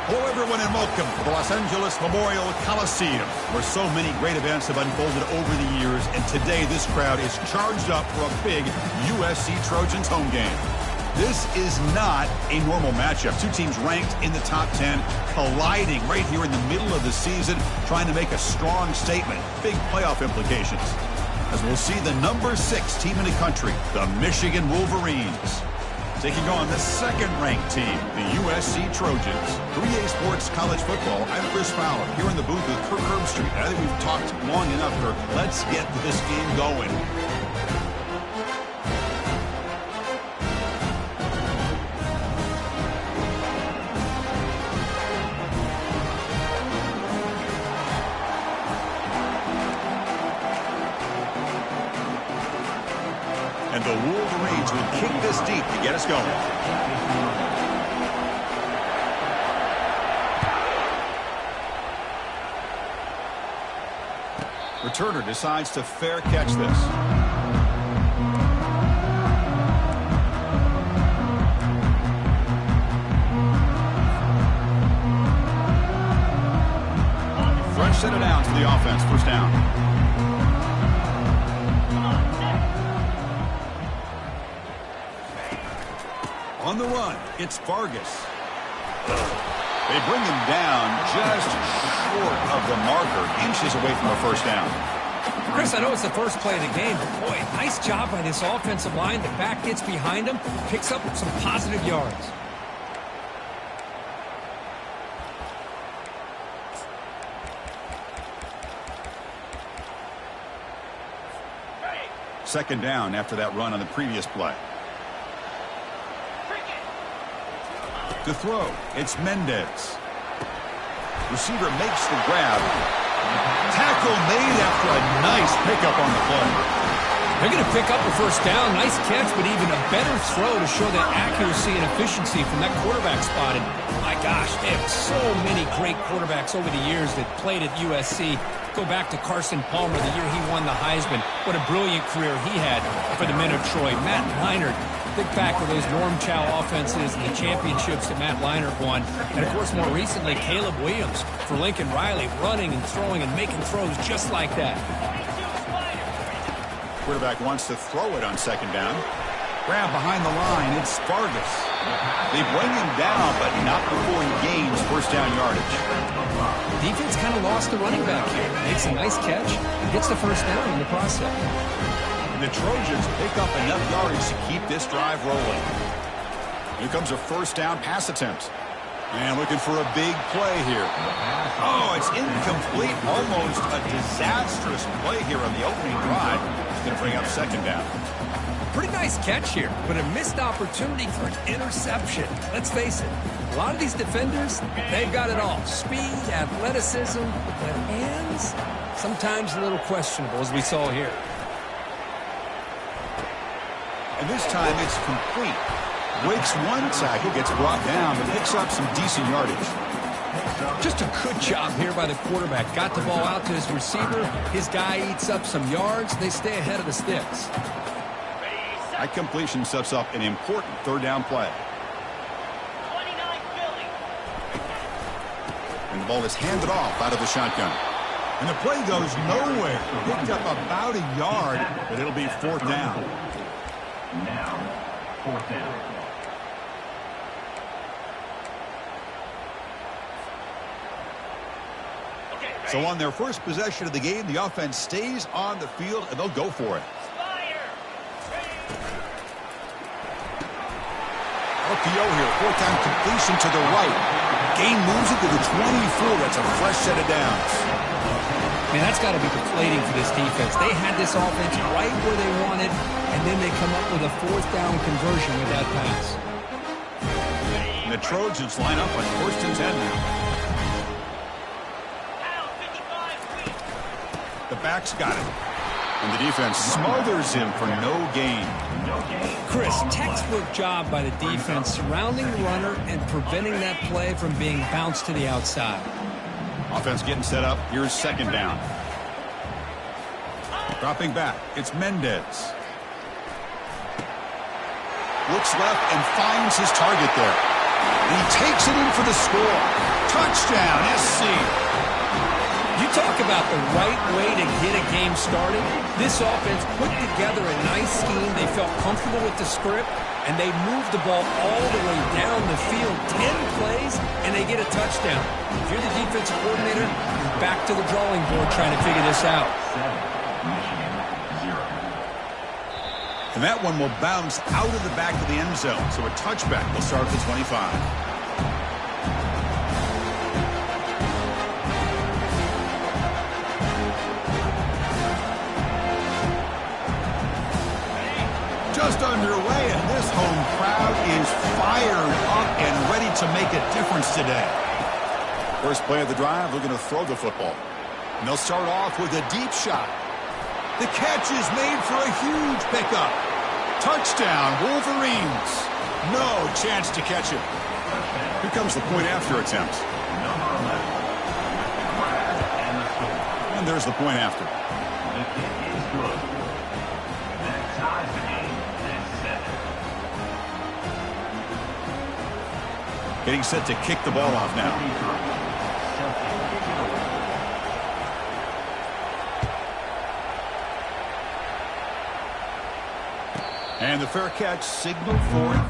Hello, everyone, and welcome to the Los Angeles Memorial Coliseum, where so many great events have unfolded over the years, and today this crowd is charged up for a big USC Trojans home game. This is not a normal matchup. Two teams ranked in the top 10, colliding right here in the middle of the season, trying to make a strong statement, big playoff implications. As we'll see the number 6 team in the country, the Michigan Wolverines, taking on the second-ranked team, the USC Trojans. 3A Sports College Football, I'm Chris Fowler, here in the booth with Kirk Herbstreit. I think we've talked long enough, Kirk. Let's get this game going. And the Wolverines will kick this deep to get us going. Returner decides to fair catch this. Fresh set of downs for the offense. First down. On the run, it's Vargas. They bring him down just short of the marker, inches away from a first down. Chris, I know it's the first play of the game, but boy, nice job by this offensive line. The back gets behind him, picks up some positive yards. Second down after that run on the previous play. To throw, it's Mendez. Receiver makes the grab. Tackle made after a nice pickup on the play. They're going to pick up a first down. Nice catch, but even a better throw to show that accuracy and efficiency from that quarterback spot. And my gosh, they have so many great quarterbacks over the years that played at USC. Go back to Carson Palmer, the year he won the Heisman. What a brilliant career he had for the men of Troy. Matt Leinart, big factor of those Norm Chow offenses and the championships that Matt Leinart won. And, of course, more recently, Caleb Williams for Lincoln Riley, running and throwing and making throws just like that. Quarterback wants to throw it on second down. Grab behind the line. It's Vargas. They bring him down, but not before he gains first down yardage. Defense kind of lost the running back here. Makes a nice catch, gets the first down in the process. The Trojans pick up enough yardage to keep this drive rolling. Here comes a first down pass attempt. And looking for a big play here. Oh, it's incomplete. Almost a disastrous play here on the opening drive. It's going to bring up second down. Pretty nice catch here, but a missed opportunity for an interception. Let's face it, a lot of these defenders, they've got it all. Speed, athleticism, but hands, sometimes a little questionable, as we saw here. And this time it's complete. Breaks one tackle, gets brought down, but picks up some decent yardage. Just a good job here by the quarterback. Got the ball out to his receiver. His guy eats up some yards. They stay ahead of the sticks. That completion sets up an important third down play. And the ball is handed off out of the shotgun. And the play goes nowhere. Picked up about a yard, but it'll be fourth down. Now, fourth down. So on their first possession of the game, the offense stays on the field, and they'll go for it. RPO here, fourth down completion to the right. Gain moves it to the 24. That's a fresh set of downs. Man, that's got to be deflating for this defense. They had this offense right where they wanted, and then they come up with a fourth down conversion with that pass. And the Trojans line up on first and 10 now. The back's got it. And the defense smothers him for no gain. Chris, textbook job by the defense surrounding the runner and preventing that play from being bounced to the outside. Offense getting set up. Here's second down. Dropping back. It's Mendez. Looks left and finds his target there. He takes it in for the score. Touchdown, SC. You talk about the right way to get a game started. This offense put together a nice scheme. They felt comfortable with the script, and they moved the ball all the way down the field. 10 plays, and they get a touchdown. If you're the defensive coordinator, you're back to the drawing board trying to figure this out. And that one will bounce out of the back of the end zone. So a touchback will start at the 25. Just underway, and this home crowd is fired up and ready to make a difference today. First play of the drive, they're going to throw the football. And they'll start off with a deep shot. The catch is made for a huge pickup. Touchdown, Wolverines. No chance to catch it. Here comes the point after attempt. And there's the point after. The kick is good. That ties the game at 7. Getting set to kick the ball off now. And the fair catch signaled for it.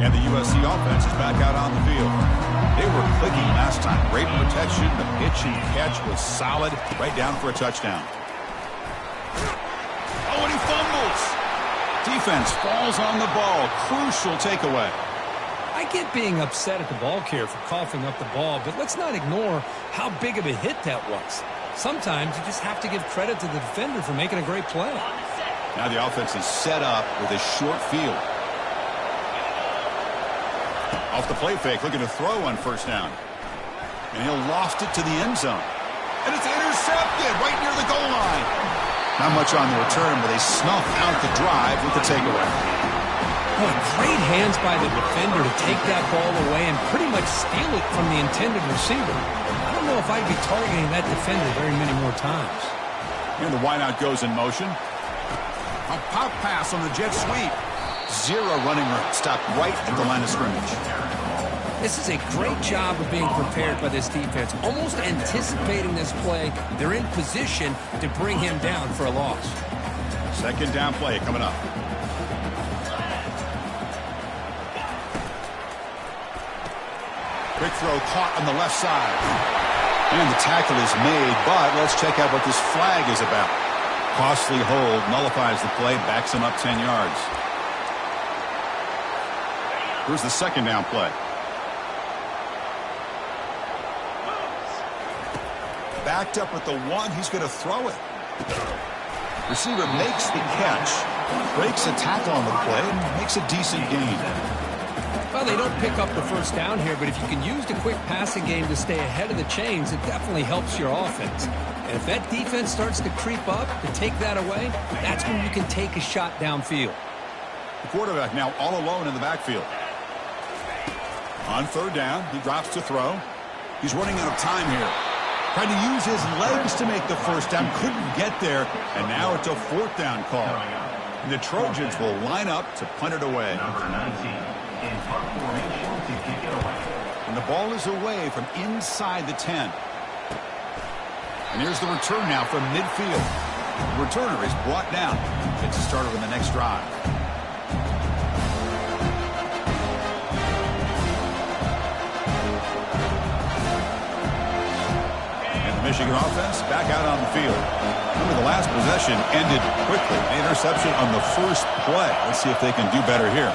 And the USC offense is back out on the field. They were clicking last time. Great protection. The pitch and catch was solid. Right down for a touchdown. Oh, and he fumbles. Defense falls on the ball. Crucial takeaway. I get being upset at the ball carrier for coughing up the ball, but let's not ignore how big of a hit that was. Sometimes you just have to give credit to the defender for making a great play. Now the offense is set up with a short field. Off the play fake, looking to throw on first down. And he'll loft it to the end zone. And it's intercepted right near the goal line. Not much on the return, but they snuff out the drive with the takeaway. Boy, great hands by the defender to take that ball away and pretty much steal it from the intended receiver. I don't know if I'd be targeting that defender very many more times. And the wideout goes in motion. A pop pass on the jet sweep. Zero running room. Stopped right at the line of scrimmage. This is a great job of being prepared by this defense. Almost anticipating this play. They're in position to bring him down for a loss. Second down play coming up. Quick throw caught on the left side. And the tackle is made, but let's check out what this flag is about. Costly hold, nullifies the play, backs him up 10 yards. Here's the second down play. Backed up at the one, he's going to throw it. Receiver makes the catch, breaks a tackle on the play, and makes a decent gain. Well, they don't pick up the first down here, but if you can use the quick passing game to stay ahead of the chains, it definitely helps your offense. And if that defense starts to creep up to take that away, that's when you can take a shot downfield. The quarterback now all alone in the backfield. On third down, he drops to throw. He's running out of time here. Tried to use his legs to make the first down, couldn't get there, and now it's a fourth down call. And the Trojans will line up to punt it away. Number 19 in punt formation to kick it away. And the ball is away from inside the 10. And here's the return now from midfield. The returner is brought down. Gets a starter in the next drive. Michigan offense back out on the field. Remember, the last possession ended quickly. The interception on the first play. Let's see if they can do better here.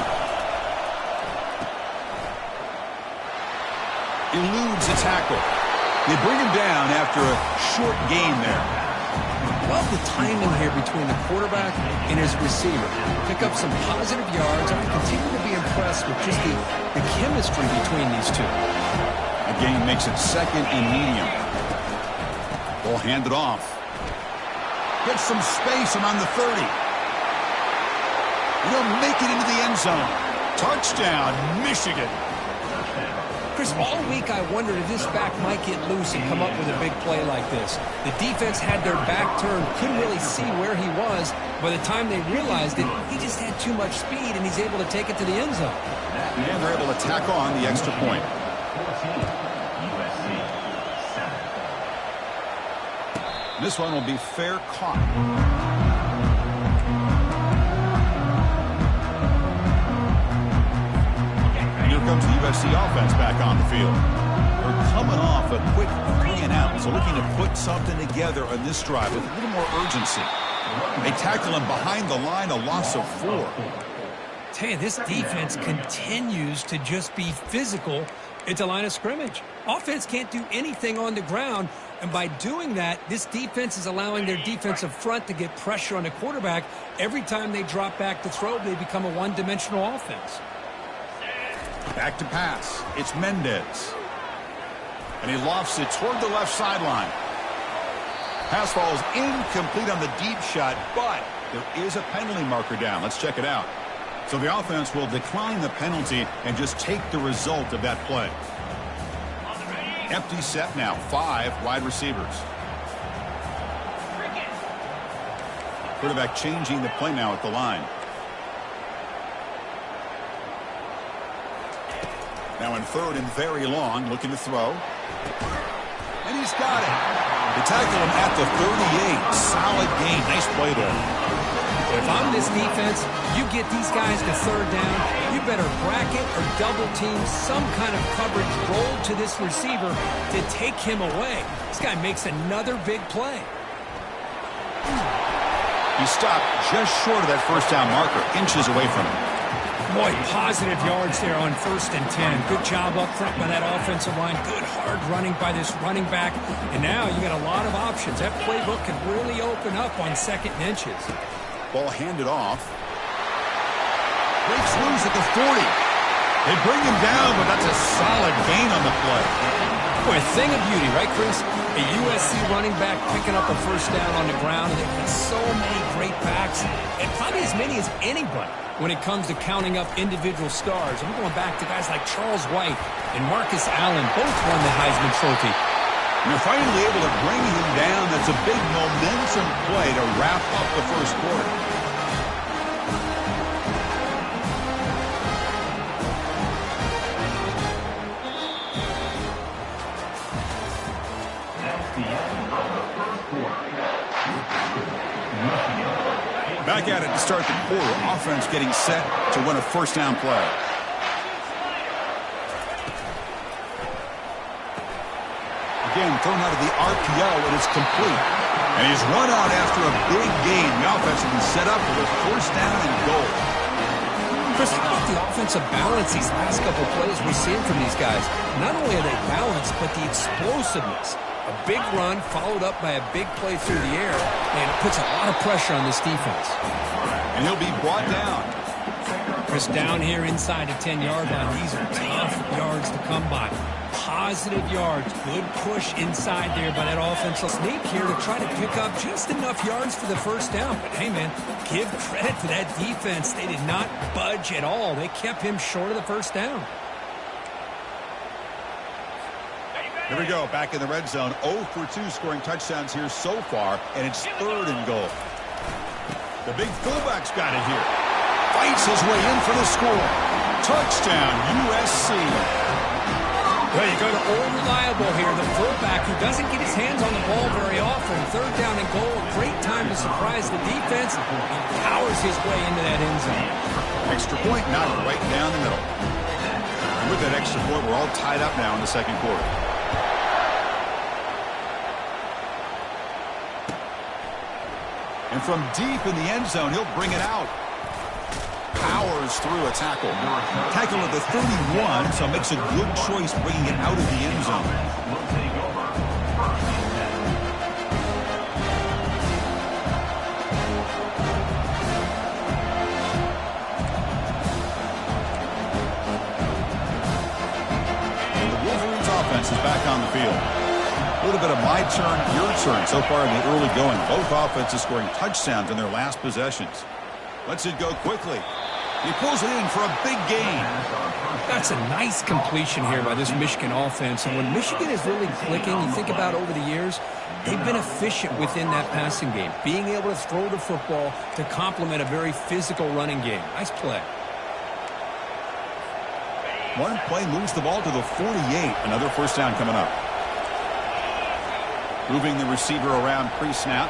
Eludes a tackle. They bring him down after a short gain there. Love the timing here between the quarterback and his receiver. Pick up some positive yards. I continue to be impressed with just the chemistry between these two. The game makes it second and medium. Ball handed off. Gets some space around the 30. He'll make it into the end zone. Touchdown, Michigan. Chris, all week I wondered if this back might get loose and come up with a big play like this. The defense had their back turned, couldn't really see where he was. By the time they realized it, he just had too much speed, and he's able to take it to the end zone. And they're able to tack on the extra point. 14, USC 7. This one will be fair caught. And here comes the USC offense back on the field. They're coming off a quick 3 and out, so looking to put something together on this drive with a little more urgency. They tackle him behind the line, a loss of 4. Tell you, this defense continues to just be physical at the line of scrimmage. Offense can't do anything on the ground, and by doing that, this defense is allowing their defensive front to get pressure on the quarterback. Every time they drop back to throw, they become a one-dimensional offense. Back to pass. It's Mendez. And he lofts it toward the left sideline. Pass falls incomplete on the deep shot, but there is a penalty marker down. Let's check it out. So the offense will decline the penalty and just take the result of that play. Empty set now, 5 wide receivers. Quarterback changing the play now at the line. Now in third and very long, looking to throw. And he's got it. They tackle him at the 38. Solid gain. Nice play there. If I'm this defense, you get these guys to third down, you better bracket or double team some kind of coverage roll to this receiver to take him away. This guy makes another big play. He stopped just short of that first down marker, inches away from him. Boy, positive yards there on 1st and 10. Good job up front by that offensive line. Good hard running by this running back. And now you got a lot of options. That playbook can really open up on 2nd and inches. Ball handed off. Breaks loose at the 40. They bring him down, but that's a solid gain on the play. Boy, a thing of beauty, right, Chris? A USC running back picking up a first down on the ground. They've got so many great backs, and probably as many as anybody when it comes to counting up individual stars. I'm going back to guys like Charles White and Marcus Allen. Both won the Heisman Trophy. And they're finally able to bring him down. That's a big momentum play to wrap up the first quarter. That's the end of the first quarter. Back at it to start the quarter. Offense getting set to win a first down play. Again, thrown out of the RPO, and it's complete. And he's run out after a big gain. The offense has been set up for a first down and goal. Chris, how about the offensive balance these last couple of plays we're seeing from these guys? Not only are they balanced, but the explosiveness. A big run followed up by a big play through the air, and it puts a lot of pressure on this defense. And he'll be brought down. Chris, down here inside the 10-yard line, these are tough yards to come by. Positive yards, good push inside there by that offensive sneak here to try to pick up just enough yards for the first down. But hey, man, give credit to that defense. They did not budge at all. They kept him short of the first down. Here we go, back in the red zone. 0 for 2 scoring touchdowns here so far, and it's 3rd and goal. The big fullback's got it here. Fights his way in for the score. Touchdown, USC. Well, you go to old reliable here, the fullback who doesn't get his hands on the ball very often. Third down and goal, great time to surprise the defense. He powers his way into that end zone. Extra point knocked right down the middle. And with that extra point, we're all tied up now in the second quarter. And from deep in the end zone, he'll bring it out. Powers through a tackle. Tackle at the 31, so makes a good choice bringing it out of the end zone. Will take over. First and 10. And the Wolverines offense is back on the field. A little bit of my turn, your turn so far in the early going. Both offenses scoring touchdowns in their last possessions. Lets it go quickly. He pulls it in for a big gain. That's a nice completion here by this Michigan offense. And when Michigan is really clicking, you think about over the years, they've been efficient within that passing game. Being able to throw the football to complement a very physical running game. Nice play. One play moves the ball to the 48. Another first down coming up. Moving the receiver around pre-snap.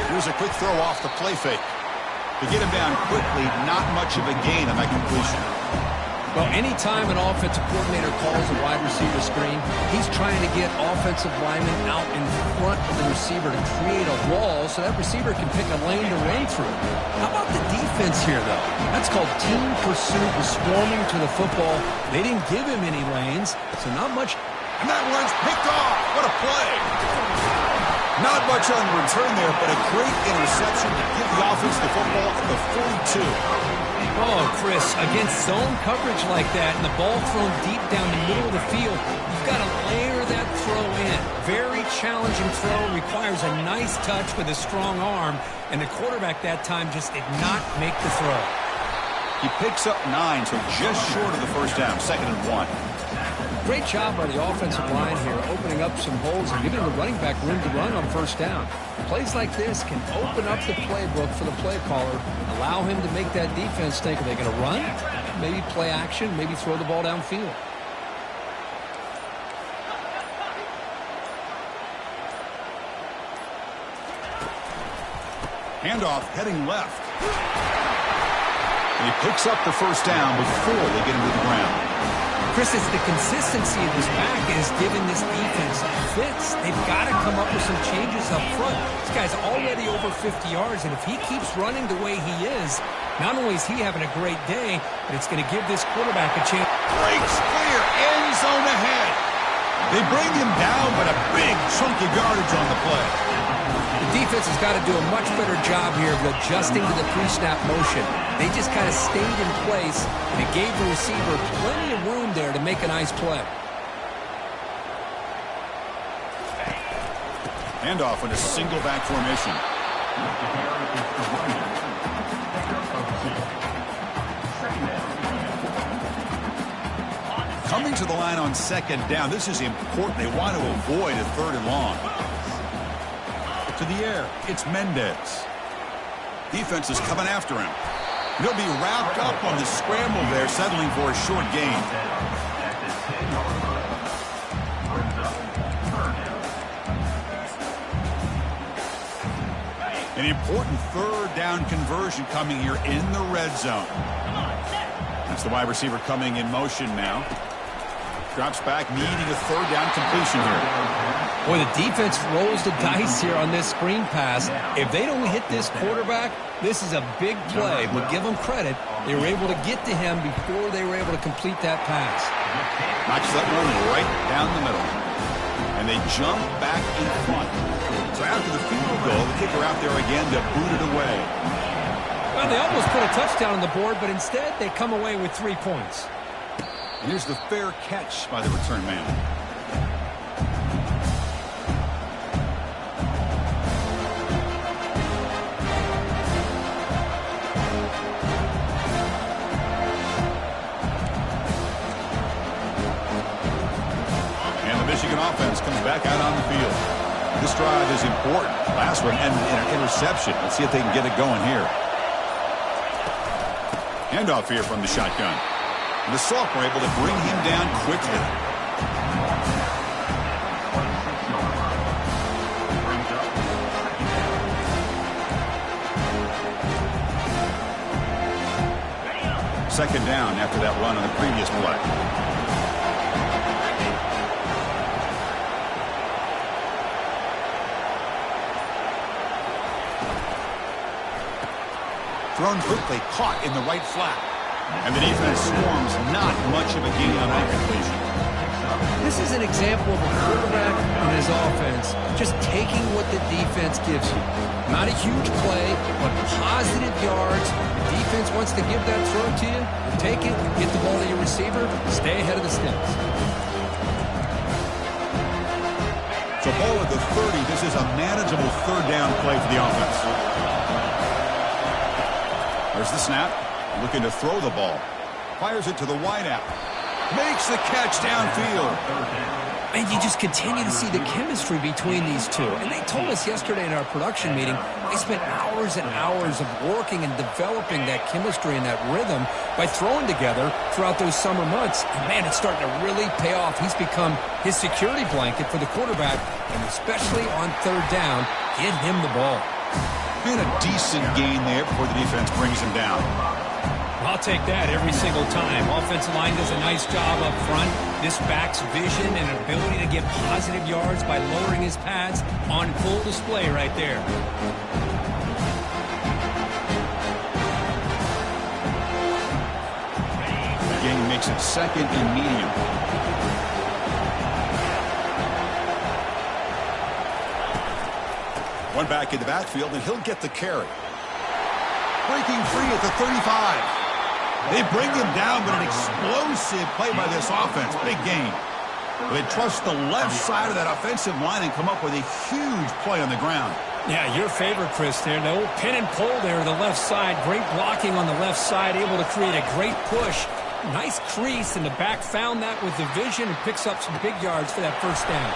Here's a quick throw off the play fake. To get him down quickly, not much of a gain on that completion. Well, anytime an offensive coordinator calls a wide receiver screen, he's trying to get offensive linemen out in front of the receiver to create a wall so that receiver can pick a lane to run through. How about the defense here, though? That's called team pursuit and swarming to the football. They didn't give him any lanes, so not much. And that one's picked off. What a play. Not much on return there, but a great interception to give the offense the football at the 42. Oh, Chris, against zone coverage like that and the ball thrown deep down the middle of the field, you've got to layer that throw in. Very challenging throw, requires a nice touch with a strong arm, and the quarterback that time just did not make the throw. He picks up 9, so just short of the first down, 2nd and 1. Great job by the offensive line here, opening up some holes and giving the running back room to run on first down. Plays like this can open up the playbook for the play caller, allow him to make that defense think, are they going to run? Maybe play action, maybe throw the ball downfield. Handoff heading left. And he picks up the first down before they get him to the ground. Chris, it's the consistency of this back is giving this defense fits. They've got to come up with some changes up front. This guy's already over 50 yards, and if he keeps running the way he is, not only is he having a great day, but it's going to give this quarterback a chance. Breaks clear, end zone ahead. They bring him down, but a big chunk of yardage on the play. The defense has got to do a much better job here of adjusting to the pre-snap motion. They just kind of stayed in place, and it gave the receiver plenty of room there to make a nice play. Handoff in a single back formation. Coming to the line on 2nd down. This is important. They want to avoid a 3rd and long. To the air, it's Mendez. Defense is coming after him. He'll be wrapped up on the scramble there, settling for a short gain. An important 3rd down conversion coming here in the red zone. That's the wide receiver coming in motion now. Drops back, needing a 3rd down completion here. Boy, the defense rolls the dice here on this screen pass. If they don't hit this quarterback, this is a big play. But give them credit. They were able to get to him before they were able to complete that pass. Knocks that one right down the middle. And they jump back in front. So after the field goal, the kicker out there again to boot it away. Well, they almost put a touchdown on the board, but instead they come away with 3 points. And here's the fair catch by the return man. And the Michigan offense comes back out on the field. This drive is important. Last one ended in an interception. Let's see if they can get it going here. Handoff here from the shotgun. The Soft were able to bring him down quickly. Second down after that run on the previous play. Thrown quickly, caught in the right flat. And the defense swarms, not much of a gain on that completion. This is an example of a quarterback and his offense just taking what the defense gives you. Not a huge play, but positive yards. The defense wants to give that throw to you. You take it, get the ball to your receiver, stay ahead of the sticks. So ball at the 30. This is a manageable third down play for the offense. There's the snap. Looking to throw the ball. Fires it to the wideout. Makes the catch downfield. And you just continue to see the chemistry between these two. And they told us yesterday in our production meeting, they spent hours and hours of working and developing that chemistry and that rhythm by throwing together throughout those summer months. And man, it's starting to really pay off. He's become his security blanket for the quarterback, and especially on third down, get him the ball. And a decent gain there before the defense brings him down. I'll take that every single time. Offensive line does a nice job up front. This back's vision and ability to get positive yards by lowering his pads on full display right there. The game makes it second and medium. One back in the backfield, and he'll get the carry. Breaking free at the 35. They bring him down, but an explosive play by this offense. Big gain. They trust the left side of that offensive line and come up with a huge play on the ground. Yeah, your favorite, Chris, there. The old pin and pull there on the left side. Great blocking on the left side, able to create a great push. Nice crease, and the back found that with the vision and picks up some big yards for that first down.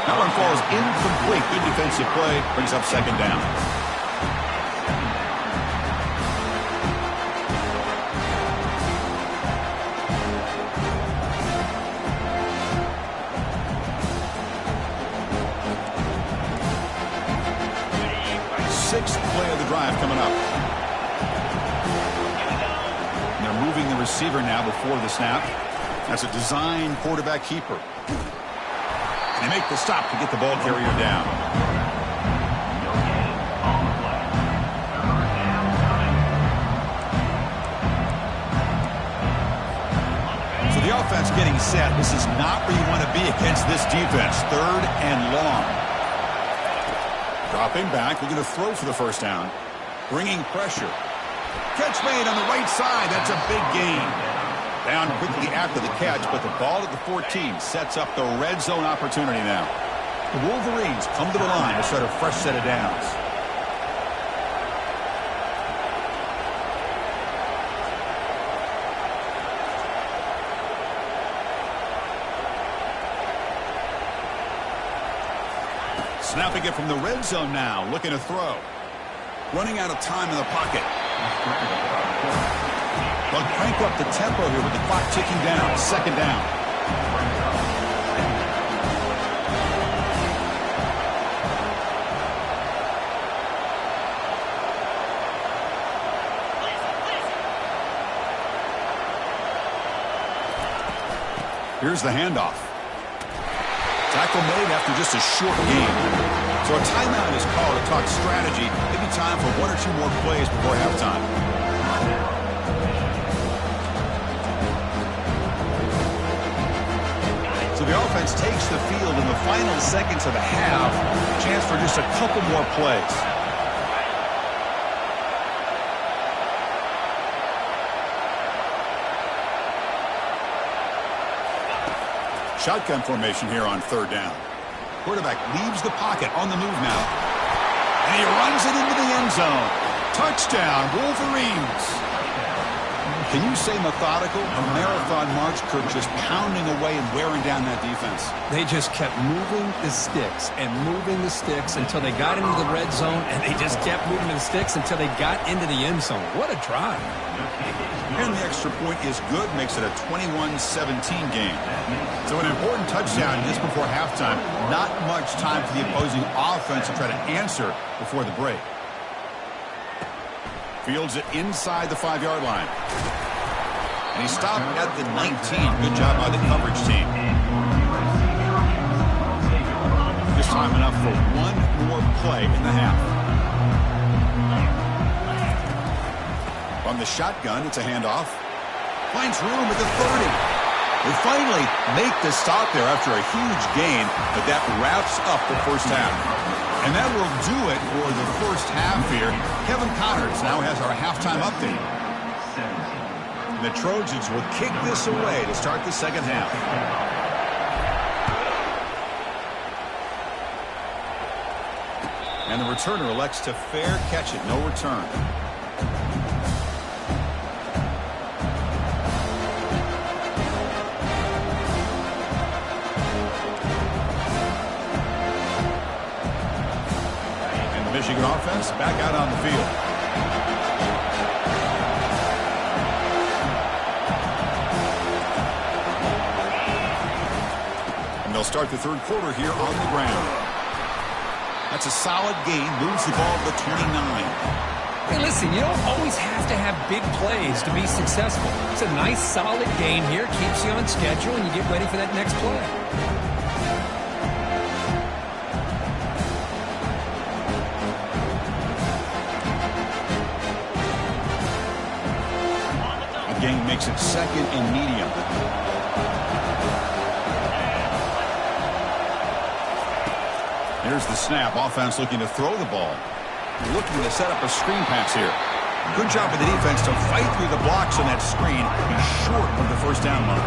That one falls incomplete. Good defensive play. Brings up second down. Sixth play of the drive coming up. And they're moving the receiver now before the snap. That's a design quarterback keeper. And they make the stop to get the ball carrier down. So the offense getting set. This is not where you want to be against this defense. Third and long. Dropping back, looking to throw for the first down. Bringing pressure. Catch made on the right side. That's a big gain. Down quickly after the catch, but the ball at the 14 sets up the red zone opportunity now. The Wolverines come to the line to start a fresh set of downs. Snapping it from the red zone now, looking to throw. Running out of time in the pocket. They'll crank up the tempo here with the clock ticking down. Second down. Here's the handoff. Tackle made after just a short game. So a timeout is called to talk strategy. Maybe time for one or two more plays before halftime. So the offense takes the field in the final seconds of the half. Chance for just a couple more plays. Shotgun formation here on third down. Quarterback leaves the pocket on the move now. And he runs it into the end zone. Touchdown, Wolverines. Can you say methodical? A marathon march, Kirk, just pounding away and wearing down that defense. They just kept moving the sticks and moving the sticks until they got into the red zone, and they just kept moving the sticks until they got into the end zone. What a drive. And the extra point is good, makes it a 21-17 game. So an important touchdown just before halftime. Not much time for the opposing offense to try to answer before the break. Fields it inside the 5-yard line. And he stopped at the 19. Good job by the coverage team. This time enough for one more play in the half. On the shotgun, it's a handoff. Finds room at the 30. They finally make the stop there after a huge gain, but that wraps up the first half. And that will do it for the first half here. Kevin Connors now has our halftime update. The Trojans will kick this away to start the second half. And the returner elects to fair catch it, no return. Michigan offense back out on the field. And they'll start the third quarter here on the ground. That's a solid gain, moves the ball to the 29. Hey, listen, you don't always have to have big plays to be successful. It's a nice, solid gain here, keeps you on schedule, and you get ready for that next play. Gang makes it second and medium. Here's the snap. Offense looking to throw the ball. Looking to set up a screen pass here. Good job of the defense to fight through the blocks on that screen. He's short of the first down mark.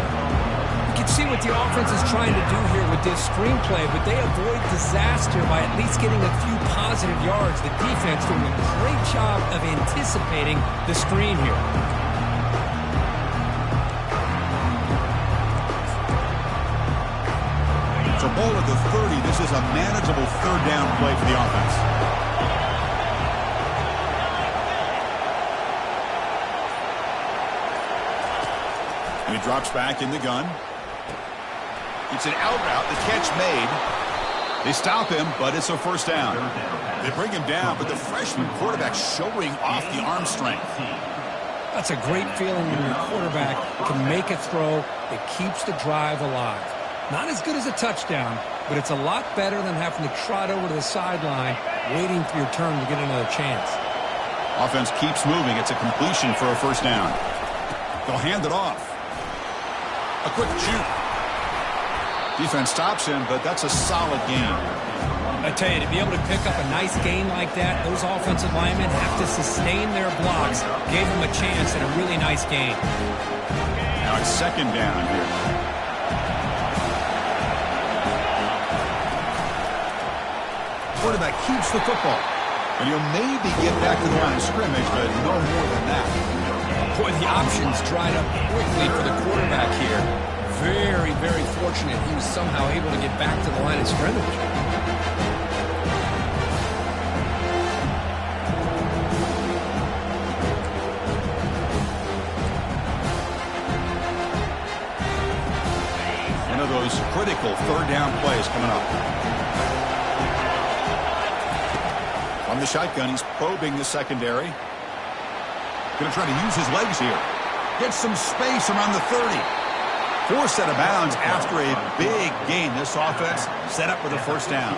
You can see what the offense is trying to do here with this screenplay, but they avoid disaster by at least getting a few positive yards. The defense doing a great job of anticipating the screen here. So ball at the 30. This is a manageable third down play for the offense. And he drops back in the gun. It's an out route. The catch made. They stop him, but it's a first down. They bring him down, but the freshman quarterback showing off the arm strength. That's a great feeling when your quarterback can make a throw that keeps the drive alive. Not as good as a touchdown, but it's a lot better than having to trot over to the sideline, waiting for your turn to get another chance. Offense keeps moving. It's a completion for a first down. They'll hand it off. A quick juke. Defense stops him, but that's a solid gain. I tell you, to be able to pick up a nice gain like that, those offensive linemen have to sustain their blocks. Gave them a chance and a really nice gain. Now it's second down here. Quarterback keeps the football. And he'll maybe get back to the line of scrimmage, but no more than that. Boy, the options dried up quickly for the quarterback here. Very, very fortunate he was somehow able to get back to the line of scrimmage. One of those critical third down plays coming up. On the shotgun, he's probing the secondary. Going to try to use his legs here. Get some space around the 30. Forced out of bounds after a big gain. This offense set up for the first down.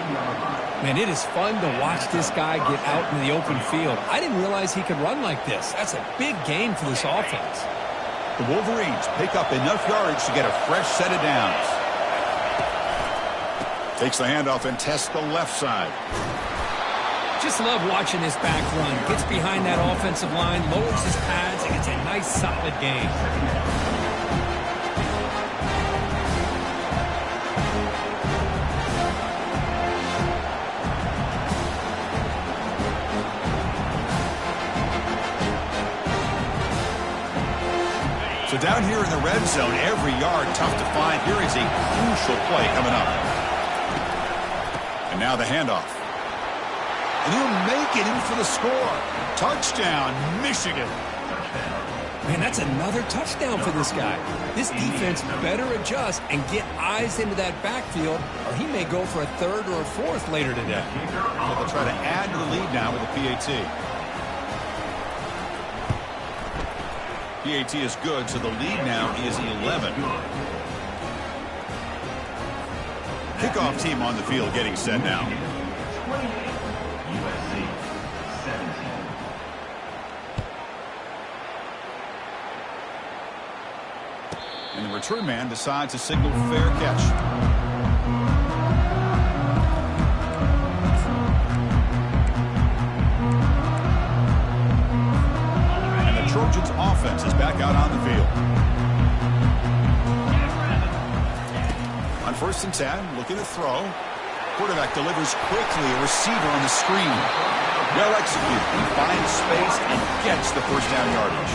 Man, it is fun to watch this guy get out in the open field. I didn't realize he could run like this. That's a big gain for this offense. The Wolverines pick up enough yardage to get a fresh set of downs. Takes the handoff and tests the left side. Just love watching this back run. Gets behind that offensive line, lowers his pads, and gets a nice, solid gain. So down here in the red zone, every yard tough to find. Here is a crucial play coming up. And now the handoff. And he'll make it in for the score. Touchdown, Michigan. Man, that's another touchdown for this guy. This defense better adjust and get eyes into that backfield, or he may go for a third or a fourth later today. But they'll try to add to the lead now with a PAT. PAT is good, so the lead now is 11. Kickoff team on the field getting set now. 28, USC 17. And the return man decides to signal fair catch. And the Trojans offense is back out on the field. On 1st and 10, looking to throw. Quarterback delivers quickly, a receiver on the screen. Well executed. He finds space and gets the first down yardage.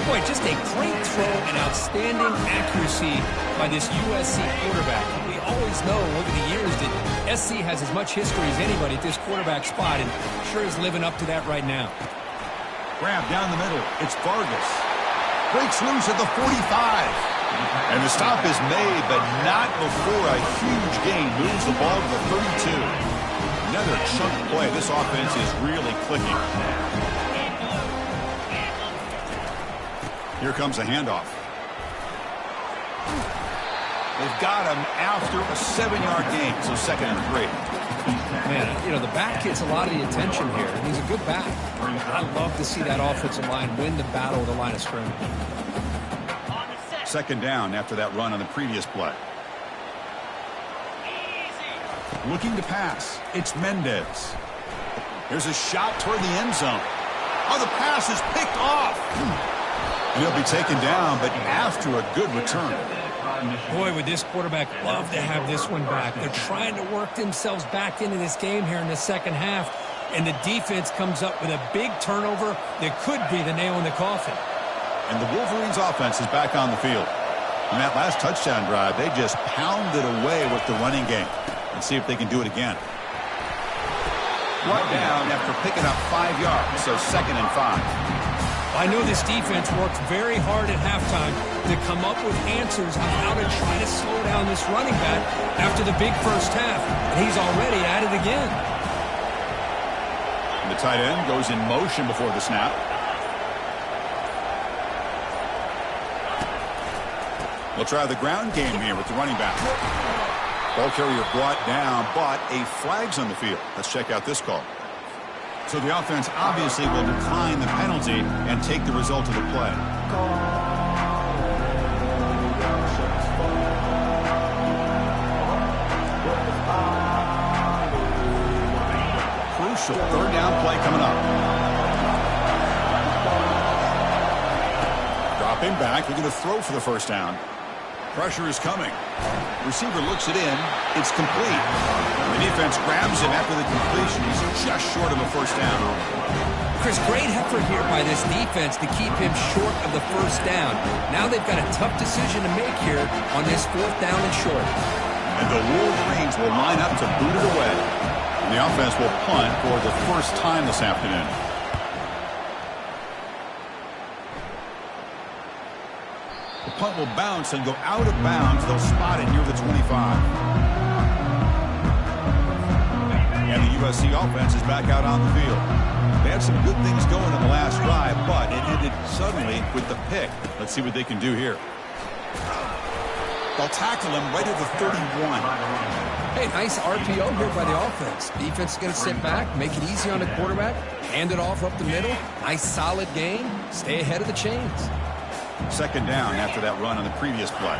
Boy, just a great throw and outstanding accuracy by this USC quarterback. We always know over the years that SC has as much history as anybody at this quarterback spot, and sure is living up to that right now. Grab down the middle. It's Vargas. Breaks loose at the 45. And the stop is made, but not before a huge gain moves the ball to the 32. Another chunk play. This offense is really clicking. Here comes a handoff. They've got him after a 7-yard gain, so 2nd and 3. Man, you know, the back gets a lot of the attention here. He's a good back. I love to see that offensive line win the battle of the line of scrimmage. 2nd down after that run on the previous play. Looking to pass. It's Mendez. There's a shot toward the end zone. Oh, the pass is picked off. And he'll be taken down, but after a good return. Boy, would this quarterback love to have this one back. They're trying to work themselves back into this game here in the 2nd half. And the defense comes up with a big turnover that could be the nail in the coffin. And the Wolverines offense is back on the field. In that last touchdown drive, they just pounded away with the running game. Let's see if they can do it again. Brought down after picking up 5 yards, so 2nd and 5. I know this defense worked very hard at halftime to come up with answers on how to try to slow down this running back after the big first half. And he's already at it again. And the tight end goes in motion before the snap. We'll try the ground game here with the running back. Ball carrier brought down, but a flag's on the field. Let's check out this call. So the offense obviously will decline the penalty and take the result of the play. Crucial 3rd down play coming up. Dropping back, looking to throw for the first down. Pressure is coming. Receiver looks it in. It's complete. The defense grabs him after the completion. He's just short of a first down. Chris, great effort here by this defense to keep him short of the first down. Now they've got a tough decision to make here on this 4th down and short. And the Wolverines will line up to boot it away. And the offense will punt for the first time this afternoon. The punt will bounce and go out of bounds. They'll spot it near the 25. And the USC offense is back out on the field. They had some good things going in the last drive, but it ended suddenly with the pick. Let's see what they can do here. They'll tackle him right at the 31. Hey, nice RPO here by the offense. Defense is going to sit back, make it easy on the quarterback, hand it off up the middle. Nice solid game. Stay ahead of the chains. 2nd down after that run on the previous play.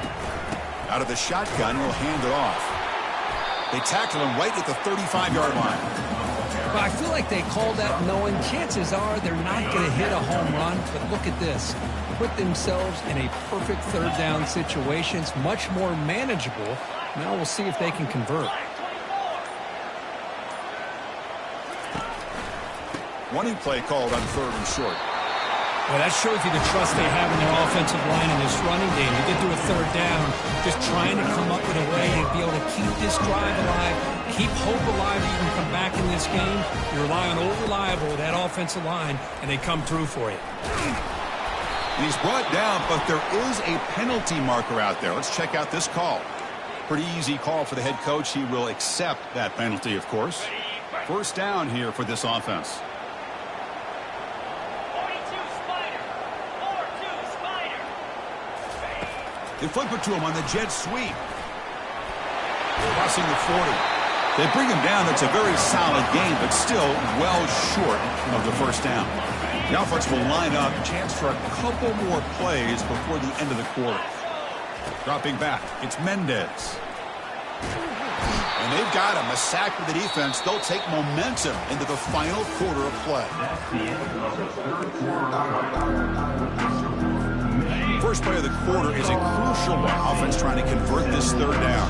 Out of the shotgun, he'll hand it off. They tackle him right at the 35-yard line. But I feel like they called that knowing chances are they're not going to hit a home run. But look at this. Put themselves in a perfect 3rd down situation. It's much more manageable. Now we'll see if they can convert. Running play called on 3rd and short. Well, that shows you the trust they have in their offensive line in this running game. You get to a third down, just trying to come up with a way to be able to keep this drive alive, keep hope alive that you can come back in this game. You rely on old reliable, that offensive line, and they come through for you. And he's brought down, but there is a penalty marker out there. Let's check out this call. Pretty easy call for the head coach. He will accept that penalty, of course. First down here for this offense. They flip it to him on the jet sweep. Crossing the 40. They bring him down. That's a very solid game, but still well short of the first down. The offense will line up. Chance for a couple more plays before the end of the quarter. Dropping back. It's Mendez. And they've got him. A sack for the defense. They'll take momentum into the final quarter of play. First play of the quarter is a crucial one. Offense trying to convert this third down.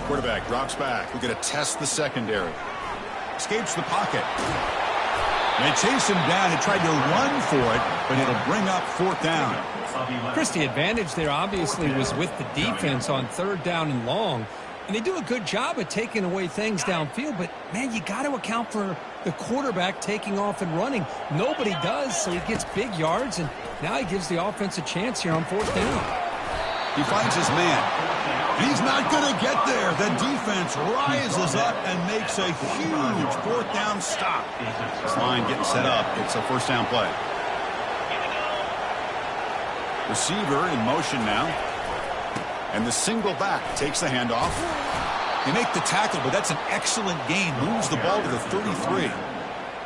Quarterback drops back. We're going to test the secondary. Escapes the pocket. They chase him down. He tried to run for it, but it'll bring up fourth down. Chris, the advantage there obviously was with the defense on third down and long. And they do a good job of taking away things downfield, but, man, you got to account for the quarterback taking off and running. Nobody does, so he gets big yards, and now he gives the offense a chance here on fourth down. He finds his man. He's not going to get there. The defense rises up and makes a huge fourth down stop. This line getting set up. It's a first down play. Receiver in motion now. And the single back takes the handoff. They make the tackle, but that's an excellent gain. Moves the ball to the 33.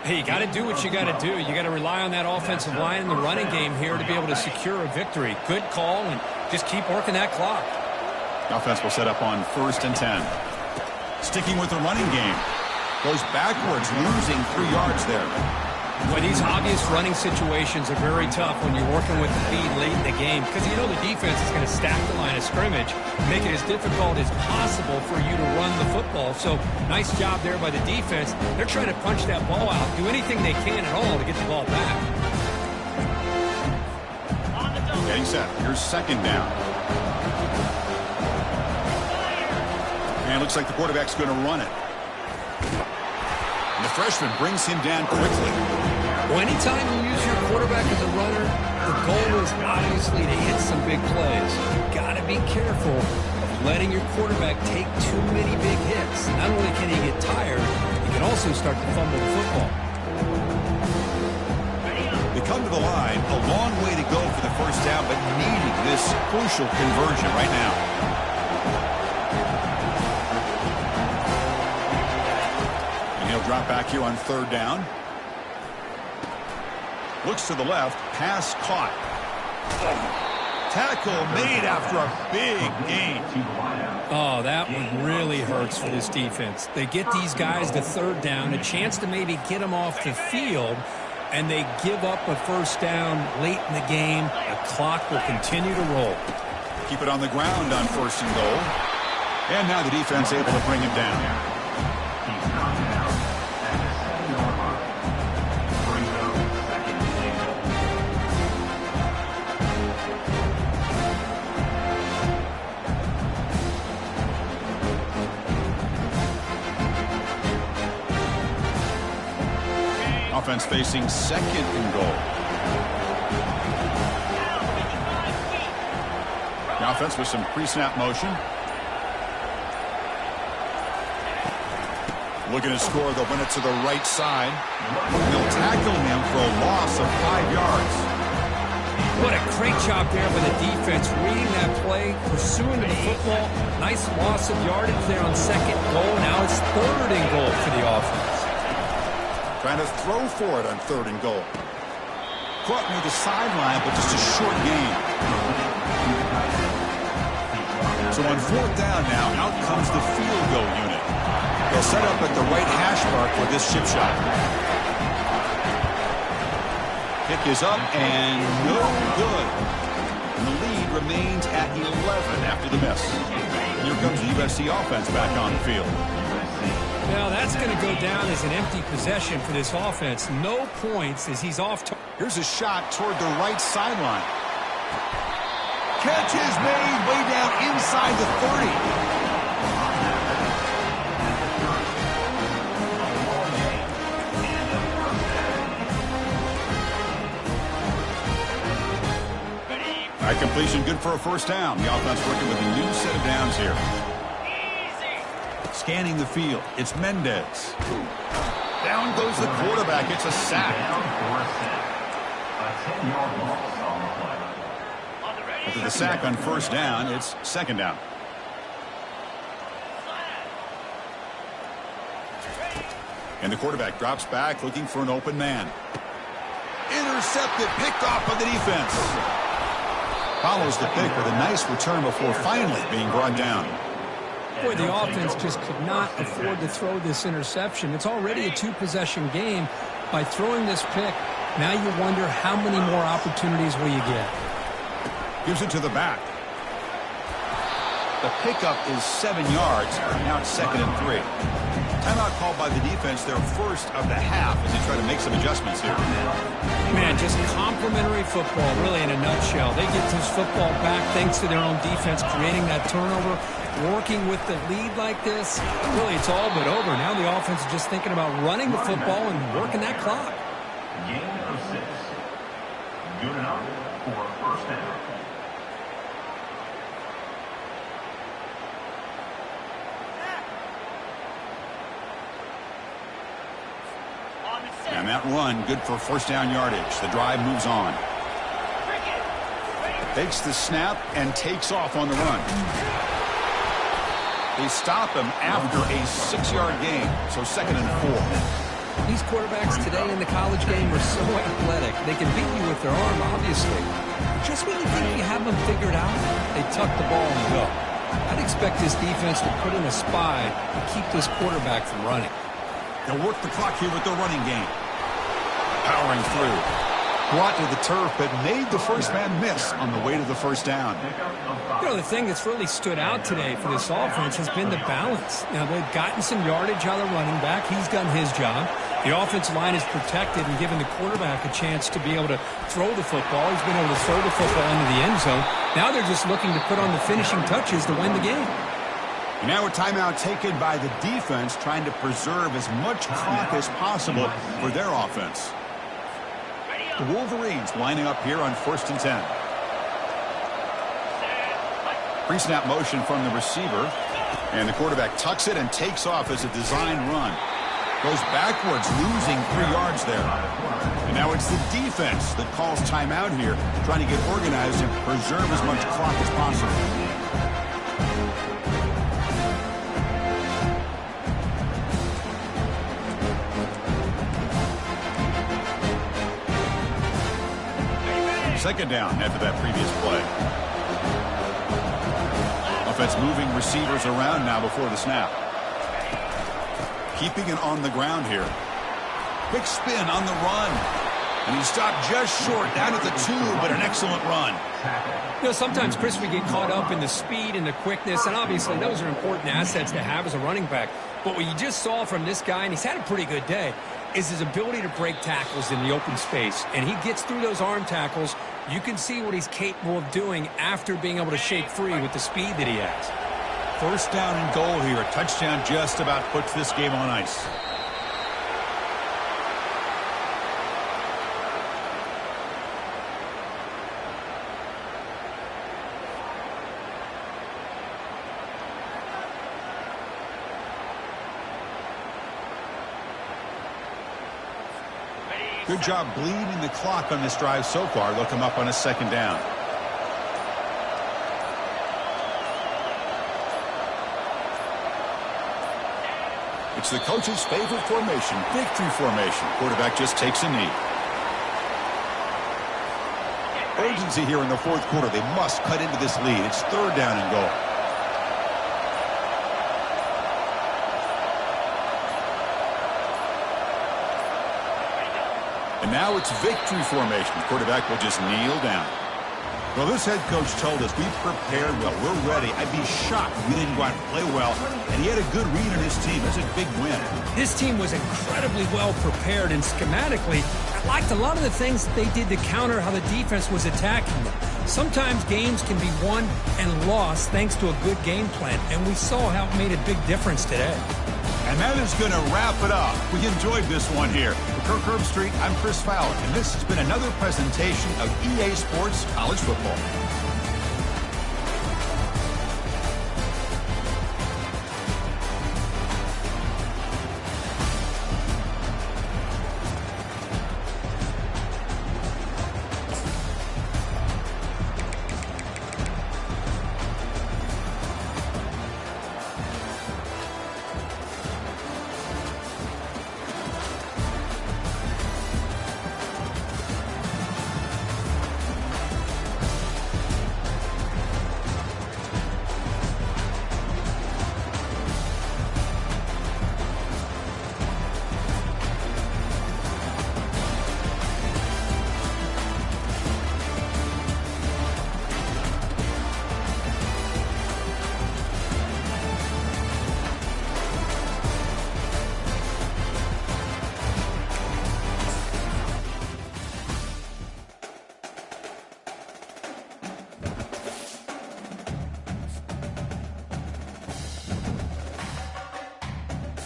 Hey, you got to do what you got to do. You got to rely on that offensive line in the running game here to be able to secure a victory. Good call, and just keep working that clock. The offense will set up on 1st and 10. Sticking with the running game. Goes backwards, losing 3 yards there. Well, these obvious running situations are very tough when you're working with the lead late in the game because you know the defense is going to stack the line of scrimmage, make it as difficult as possible for you to run the football. So, nice job there by the defense. They're trying to punch that ball out, do anything they can at all to get the ball back. Getting set. Here's second down. And it looks like the quarterback's going to run it. And the freshman brings him down quickly. Well, anytime you use your quarterback as a runner, the goal is obviously to hit some big plays. You've got to be careful of letting your quarterback take too many big hits. Not only can he get tired, he can also start to fumble the football. They come to the line, a long way to go for the first down, but needing this crucial conversion right now. And he'll drop back here on third down. Looks to the left, pass caught. Tackle made after a big gain. Oh, that one really hurts for this defense. They get these guys to third down, a chance to maybe get them off the field, and they give up a first down late in the game. The clock will continue to roll. Keep it on the ground on 1st and goal. And now the defense able to bring him down. Offense facing 2nd and goal. The offense with some pre-snap motion. Looking to score, they'll win it to the right side. They'll tackle him for a loss of 5 yards. What a great job there by the defense, reading that play, pursuing the football. Nice loss of yardage there on 2nd goal. Now it's 3rd and goal for the offense. Trying to throw for it on 3rd and goal. Caught near the sideline, but just a short gain. So on 4th down now, out comes the field goal unit. They'll set up at the right hash mark for this chip shot. Kick is up and no good. And the lead remains at 11 after the miss. And here comes the USC offense back on the field. Well, that's going to go down as an empty possession for this offense. No points as he's off. Here's a shot toward the right sideline. Catch is made way down inside the 30. Right, completion good for a first down. The offense working with a new set of downs here. Scanning the field, it's Mendez. Down goes the quarterback. It's a sack. After the sack on first down, it's second down. And the quarterback drops back looking for an open man. Intercepted, picked off by the defense. Follows the pick with a nice return before finally being brought down. Boy, the offense just could not afford to throw this interception. It's already a two-possession game. By throwing this pick, now you wonder how many more opportunities will you get. Gives it to the back. The pickup is 7 yards. Now it's 2nd and 3. Timeout called by the defense, their first of the half, as they try to make some adjustments here. Man, just complimentary football, really, in a nutshell. They get this football back thanks to their own defense, creating that turnover, working with the lead like this. Really, it's all but over. Now the offense is just thinking about running the football and working that clock. Gain of 6. Good enough for first down. And that run, good for first down yardage. The drive moves on. Takes the snap and takes off on the run. They stop him after a 6-yard gain, so 2nd and 4. These quarterbacks today in the college game are so athletic. They can beat you with their arm, obviously. Just when you think you have them figured out, they tuck the ball and go. I'd expect this defense to put in a spy and keep this quarterback from running. They'll work the clock here with their running game. Powering through. Brought to the turf, but made the first man miss on the way to the first down. You know, the thing that's really stood out today for this offense has been the balance. Now, they've gotten some yardage out of the running back. He's done his job. The offensive line is protected and given the quarterback a chance to be able to throw the football. He's been able to throw the football into the end zone. Now they're just looking to put on the finishing touches to win the game. And now a timeout taken by the defense, trying to preserve as much clock as possible for their offense. The Wolverines lining up here on 1st and 10. Pre-snap motion from the receiver. And the quarterback tucks it and takes off as a design run. Goes backwards, losing 3 yards there. And now it's the defense that calls timeout here, trying to get organized and preserve as much clock as possible. Second down after that previous play. Offense moving receivers around now before the snap. Keeping it on the ground here. Quick spin on the run. And he stopped just short, down at the 2, but an excellent run. You know, sometimes, Chris, we get caught up in the speed and the quickness, and obviously those are important assets to have as a running back. But what you just saw from this guy, and he's had a pretty good day, is his ability to break tackles in the open space. And he gets through those arm tackles. You can see what he's capable of doing after being able to shake free with the speed that he has. First down and goal here. A touchdown just about puts this game on ice. Good job bleeding the clock on this drive so far. They'll come up on a second down. It's the coach's favorite formation, victory formation. Quarterback just takes a knee. Urgency here in the fourth quarter. They must cut into this lead. It's third down and goal. And now it's victory formation. Quarterback will just kneel down. Well, this head coach told us we prepared well. We're ready. I'd be shocked if we didn't go out and play well. And he had a good read on his team. That's a big win. This team was incredibly well prepared, and schematically, I liked a lot of the things that they did to counter how the defense was attacking them. Sometimes games can be won and lost thanks to a good game plan, and we saw how it made a big difference today. And that is going to wrap it up. We enjoyed this one here. For Kirk Herbstreit, I'm Chris Fowler, and this has been another presentation of EA Sports College Football.